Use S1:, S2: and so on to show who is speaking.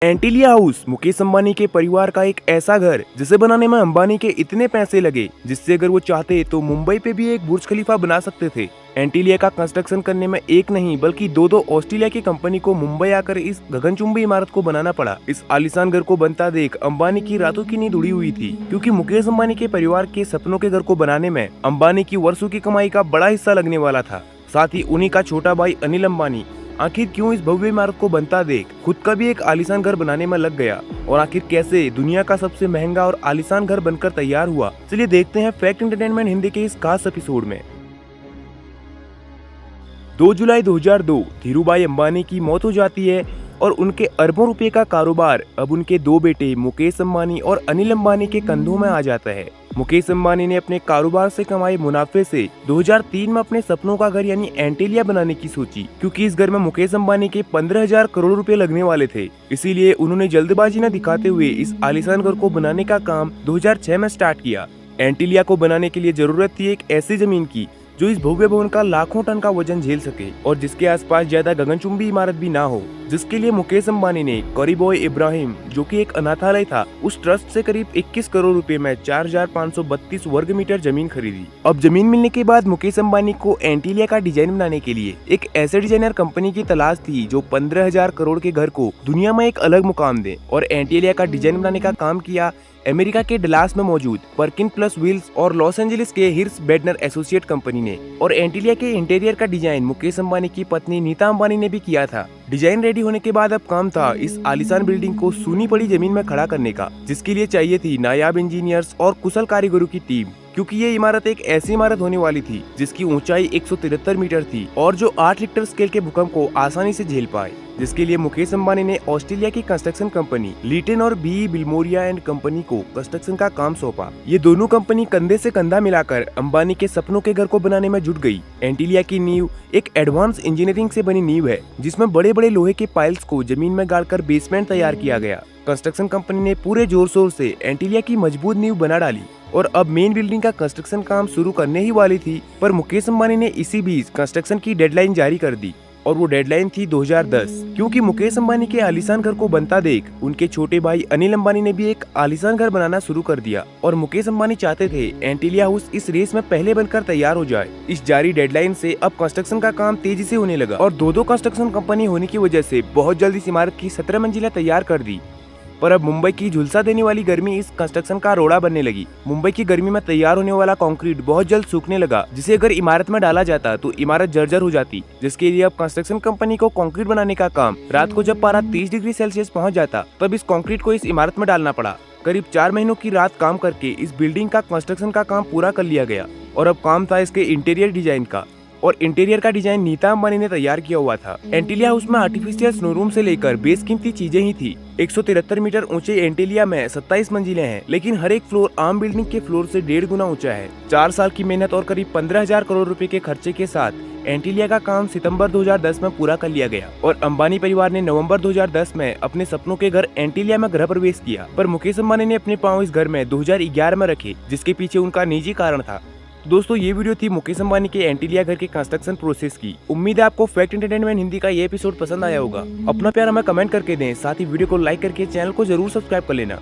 S1: Antilia house Mukesh Ambani के परिवार का एक ऐसा घर जिसे बनाने में अंबानी के इतने पैसे लगे जिससे अगर वो चाहते तो मुंबई पे भी एक बुर्ज खलीफा बना सकते थे। एंटीलिया का कंस्ट्रक्शन करने में एक नहीं बल्कि दो ऑस्ट्रेलिया की कंपनी को मुंबई आकर इस गगनचुंबी इमारत को बनाना पड़ा। इस आलीशान घर को बनता देख अंबानी की रातों की नींद उड़ी हुई थी, क्योंकि मुकेश अंबानी के परिवार के सपनों के घर को बनाने में अंबानी की वर्षों की कमाई का बड़ा हिस्सा लगने वाला था। साथ ही उन्हीं का छोटा भाई अनिल अंबानी आखिर क्यों इस भव्य इमारत को बनता देख खुद का भी एक आलीशान घर बनाने में लग गया, और आखिर कैसे दुनिया का सबसे महंगा और आलीशान घर बनकर तैयार हुआ। चलिए देखते हैं फैक्ट एंटरटेनमेंट हिंदी के इस खास एपिसोड में। 2 जुलाई 2002 धीरूभाई अंबानी की मौत हो जाती है और उनके अरबों रुपए का कारोबार अब उनके 2 बेटे मुकेश अंबानी और अनिल अंबानी के कंधों में आ जाता है। मुकेश अंबानी ने अपने कारोबार से कमाए मुनाफे से 2003 में अपने सपनों का घर यानी एंटीलिया बनाने की सोची, क्योंकि इस घर में मुकेश अंबानी के 15,000 करोड़ रुपए लगने वाले थे। इसीलिए उन्होंने जल्दबाजी न दिखाते हुए इस आलीशान घर को बनाने का काम 2006 में स्टार्ट किया। एंटीलिया को बनाने के लिए जरूरत थी एक ऐसी जमीन की जो इस भव्य भवन का लाखों टन का वजन झेल सके और जिसके आसपास ज्यादा गगनचुंबी इमारत भी ना हो, जिसके लिए मुकेश अंबानी ने करीबॉय इब्राहिम, जो कि एक अनाथालय था, उस ट्रस्ट से करीब 21 करोड़ रुपए में 4,532 वर्ग मीटर जमीन खरीदी। अब जमीन मिलने के बाद मुकेश अंबानी को एंटीलिया का डिजाइन बनाने के लिए एक ऐसे डिजाइनर कंपनी की तलाश थी जो 15,000 करोड़ के घर को दुनिया में एक अलग मुकाम दे, और एंटीलिया का डिजाइन बनाने का काम किया अमेरिका के डलास में मौजूद पर्किन प्लस व्हील्स और लॉस एंजलिस के हिर्स बेडनर एसोसिएट कंपनी ने। और एंटीलिया के इंटीरियर का डिजाइन मुकेश अंबानी की पत्नी नीता अंबानी ने भी किया था। डिजाइन रेडी होने के बाद अब काम था इस आलीशान बिल्डिंग को सूनी पड़ी जमीन में खड़ा करने का, जिसके लिए चाहिए थी नायाब इंजीनियर्स और कुशल कारीगरों की टीम, क्योंकि ये इमारत एक ऐसी इमारत होने वाली थी जिसकी ऊंचाई 173 मीटर थी और जो 8 रिक्टर स्केल के भूकंप को आसानी से झेल पाए, जिसके लिए मुकेश अंबानी ने ऑस्ट्रेलिया की कंस्ट्रक्शन कंपनी लीटन और बी बिल्मोरिया एंड कंपनी को कंस्ट्रक्शन का काम सौंपा। ये दोनों कंपनी कंधे से कंधा मिलाकर अंबानी के सपनों के घर को बनाने में जुट गई। एंटीलिया की नींव एक एडवांस इंजीनियरिंग से बनी नींव है, जिसमें बड़े बड़े लोहे के पाइल्स को जमीन में गाड़कर बेसमेंट तैयार किया गया। कंस्ट्रक्शन कंपनी ने पूरे जोर शोर से एंटीलिया की मजबूत नींव बना डाली और अब मेन बिल्डिंग का कंस्ट्रक्शन काम शुरू करने ही वाली थी, पर मुकेश अंबानी ने इसी बीच कंस्ट्रक्शन की डेडलाइन जारी कर दी, और वो डेडलाइन थी 2010, क्योंकि मुकेश अंबानी के आलीशान घर को बनता देख उनके छोटे भाई अनिल अंबानी ने भी एक आलीशान घर बनाना शुरू कर दिया। और मुकेश अंबानी चाहते थे एंटीलिया हाउस इस रेस में पहले बनकर तैयार हो जाए। इस जारी डेडलाइन से अब कंस्ट्रक्शन का काम तेजी से होने लगा और दो कंस्ट्रक्शन कंपनी होने की वजह से बहुत जल्द इस इमारत की 17 मंजिलें तैयार कर दी। पर अब मुंबई की झुलसा देने वाली गर्मी इस कंस्ट्रक्शन का रोड़ा बनने लगी। मुंबई की गर्मी में तैयार होने वाला कंक्रीट बहुत जल्द सूखने लगा, जिसे अगर इमारत में डाला जाता तो इमारत जर्जर हो जाती, जिसके लिए अब कंस्ट्रक्शन कंपनी को कंक्रीट बनाने का काम रात को जब पारा 30 डिग्री सेल्सियस पहुंच जाता तब इस कंक्रीट को इस इमारत में डालना पड़ा। करीब 4 महीनों की रात काम करके इस बिल्डिंग का कंस्ट्रक्शन का काम पूरा कर लिया गया और अब काम था इसके इंटीरियर डिजाइन का, और इंटीरियर का डिजाइन नीता अंबानी ने तैयार किया हुआ था। एंटीलिया हाउस में आर्टिफिशियल स्नो रूम से लेकर बेसकीमती चीजें ही थी। 173 मीटर ऊंचे एंटीलिया में 27 मंजिलें हैं, लेकिन हर एक फ्लोर आम बिल्डिंग के फ्लोर से 1.5 गुना ऊंचा है। 4 साल की मेहनत और करीब 15,000 करोड़ रुपए के खर्चे के साथ एंटीलिया का काम सितंबर 2010 में पूरा कर लिया गया और अंबानी परिवार ने नवंबर 2010 में अपने सपनों के घर एंटीलिया में गृह प्रवेश किया। पर मुकेश अंबानी ने अपने पांव इस घर में 2011 में रखे, जिसके पीछे उनका निजी कारण था। दोस्तों, ये वीडियो थी मुकेश अंबानी के एंटीलिया घर के कंस्ट्रक्शन प्रोसेस की। उम्मीद है आपको फैक्ट एंटरटेनमेंट हिंदी का ये एपिसोड पसंद आया होगा। अपना प्यार हमें कमेंट करके दें, साथ ही वीडियो को लाइक करके चैनल को जरूर सब्सक्राइब कर लेना।